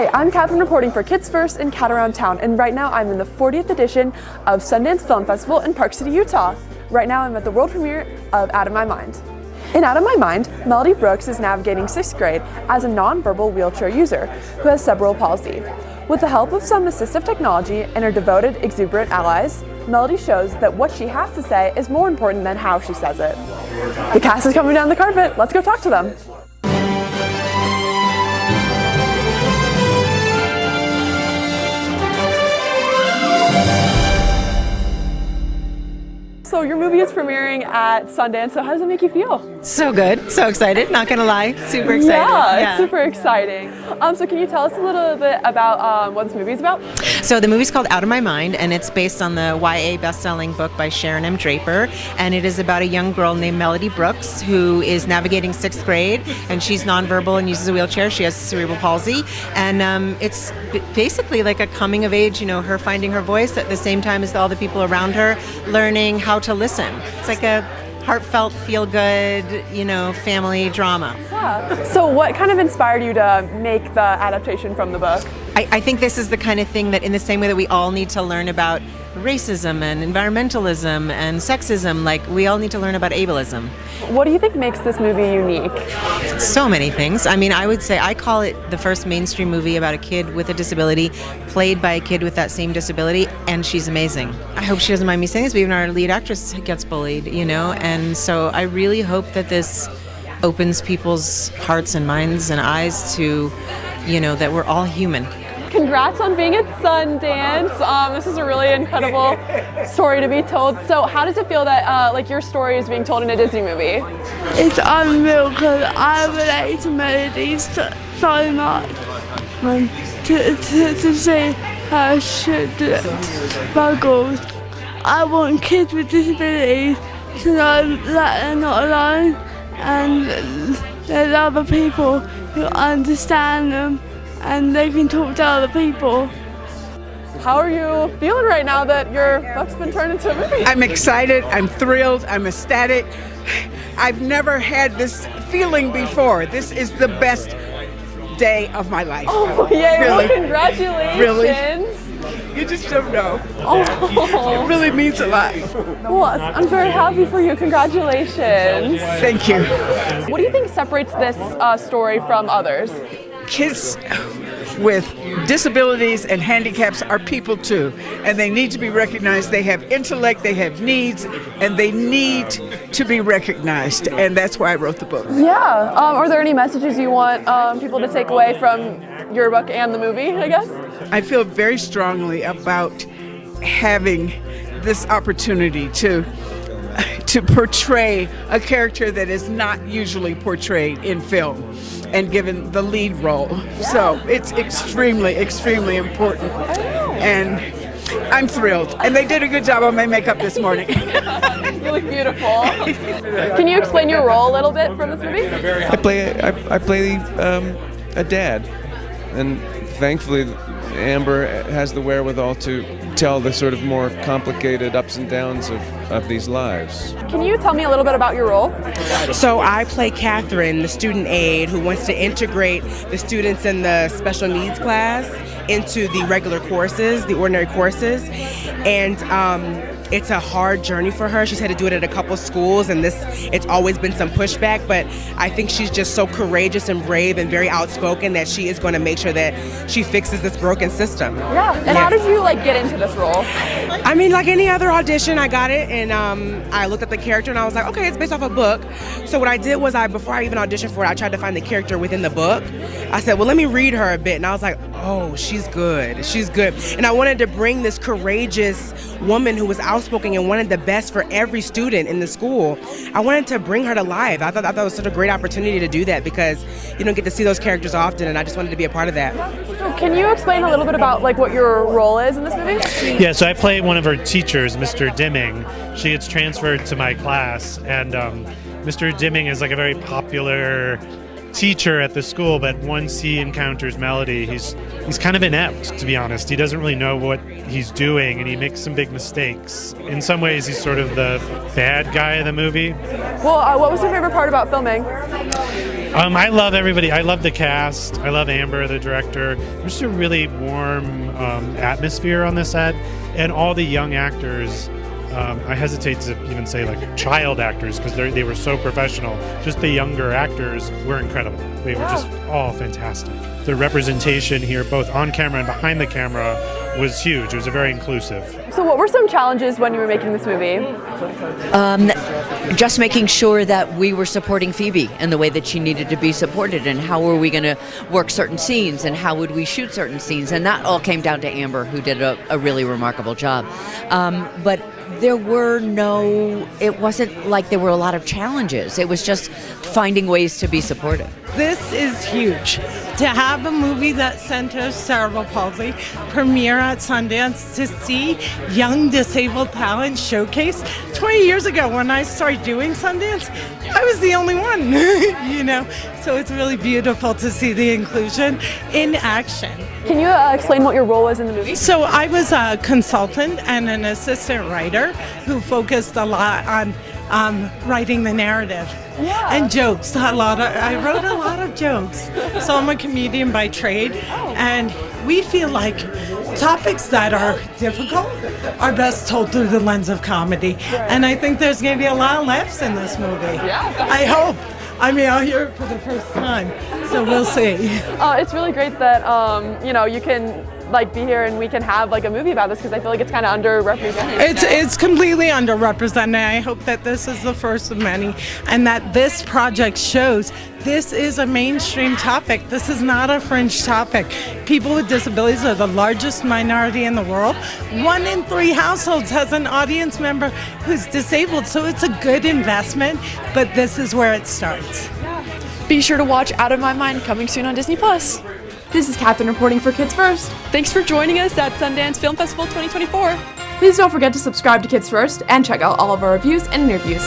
Hey, I'm Katherine reporting for Kids First in Cat Around Town, and right now I'm in the 40th edition of Sundance Film Festival in Park City, Utah. Right now I'm at the world premiere of Out of My Mind. In Out of My Mind, Melody Brooks is navigating 6th grade as a nonverbal wheelchair user who has cerebral palsy. With the help of some assistive technology and her devoted, exuberant allies, Melody shows that what she has to say is more important than how she says it. The cast is coming down the carpet. Let's go talk to them. So your movie is premiering at Sundance, so how does it make you feel? So good, so excited, not gonna lie, super excited. Yeah, it's super exciting. So can you tell us a little bit about what this movie is about? So the movie's called Out of My Mind, and it's based on the YA best-selling book by Sharon M. Draper, and it is about a young girl named Melody Brooks who is navigating 6th grade, and she's nonverbal and uses a wheelchair. She has cerebral palsy, and it's basically like a coming of age, her finding her voice at the same time as all the people around her, learning how to listen. It's like a heartfelt, feel-good, family drama. Yeah. So what kind of inspired you to make the adaptation from the book? I think this is the kind of thing that, in the same way that we all need to learn about racism and environmentalism and sexism, like we all need to learn about ableism. What do you think makes this movie unique? So many things. I mean, I would say I call it the first mainstream movie about a kid with a disability, played by a kid with that same disability, and she's amazing. I hope she doesn't mind me saying this, but even our lead actress gets bullied, and so I really hope that this opens people's hearts and minds and eyes to, that we're all human. Congrats on being at Sundance. This is a really incredible story to be told. So how does it feel that your story is being told in a Disney movie? It's unreal because I relate to Melody so much. To see how she struggles. I want kids with disabilities to know that they're not alone and there's other people who understand them and they can talk to other people. How are you feeling right now that your book's been turned into a movie? I'm excited, I'm thrilled, I'm ecstatic. I've never had this feeling before. This is the best day of my life. Oh, yay, really. Well, congratulations. Really? You just don't know. Oh. It really means a lot. Well, I'm very happy for you. Congratulations. Thank you. What do you think separates this story from others? Kids with disabilities and handicaps are people too, and they need to be recognized. They have intellect, they have needs, and they need to be recognized, and that's why I wrote the book. Yeah. Are there any messages you want people to take away from your book and the movie, I guess? I feel very strongly about having this opportunity to portray a character that is not usually portrayed in film and given the lead role. Yeah. So it's extremely, extremely important. And I'm thrilled. And they did a good job on my makeup this morning. You look beautiful. Can you explain your role a little bit from this movie? I play a dad, and thankfully Amber has the wherewithal to tell the sort of more complicated ups and downs of these lives. Can you tell me a little bit about your role? So I play Catherine, the student aide who wants to integrate the students in the special needs class into the regular courses, the ordinary courses. And it's a hard journey for her. She's had to do it at a couple schools, and it's always been some pushback, but I think she's just so courageous and brave and very outspoken that she is going to make sure that she fixes this broken system. Yeah, and how did you get into this role? I mean, like any other audition, I got it, and I looked at the character and I was like, okay, it's based off a book. So what I did was before I even auditioned for it, I tried to find the character within the book. I said, well, let me read her a bit, and I was like, oh, she's good. She's good. And I wanted to bring this courageous woman who was outspoken and wanted the best for every student in the school. I wanted to bring her to life. I thought it was such a great opportunity to do that because you don't get to see those characters often, and I just wanted to be a part of that. So can you explain a little bit about what your role is in this movie? Yeah, so I play one of her teachers, Mr. Dimming. She gets transferred to my class, and Mr. Dimming is a very popular teacher at the school, but once he encounters Melody, he's kind of inept, to be honest. He doesn't really know what he's doing, and he makes some big mistakes. In some ways, he's sort of the bad guy of the movie. Well, what was your favorite part about filming? I love everybody. I love the cast. I love Amber, the director. There's a really warm atmosphere on the set, and all the young actors. I hesitate to even say like child actors because they were so professional. Just the younger actors were incredible. They were just all fantastic. The representation here, both on camera and behind the camera, was huge. It was very inclusive. So what were some challenges when you were making this movie? Just making sure that we were supporting Phoebe in the way that she needed to be supported, and how were we going to work certain scenes, and how would we shoot certain scenes, and that all came down to Amber, who did a really remarkable job. But there were it wasn't like there were a lot of challenges. It was just finding ways to be supportive. This is huge. To have a movie that centers cerebral palsy premiere at Sundance, to see young disabled talent showcased. 20 years ago when I started doing Sundance, I was the only one, So it's really beautiful to see the inclusion in action. Can you explain what your role was in the movie? So I was a consultant and an assistant writer who focused a lot on writing the narrative and jokes. I wrote a lot of jokes. So I'm a comedian by trade, and we feel like topics that are difficult are best told through the lens of comedy. And I think there's going to be a lot of laughs in this movie. I hope. I mean, I'll hear it for the first time, so we'll see. It's really great that you can be here and we can have a movie about this, because I feel like it's kind of underrepresented. It's completely underrepresented. I hope that this is the first of many, and that this project shows this is a mainstream topic. This is not a fringe topic. People with disabilities are the largest minority in the world. 1 in 3 households has an audience member who's disabled, so it's a good investment, but this is where it starts. Be sure to watch Out of My Mind, coming soon on Disney+. This is Katherine reporting for Kids First. Thanks for joining us at Sundance Film Festival 2024. Please don't forget to subscribe to Kids First and check out all of our reviews and interviews.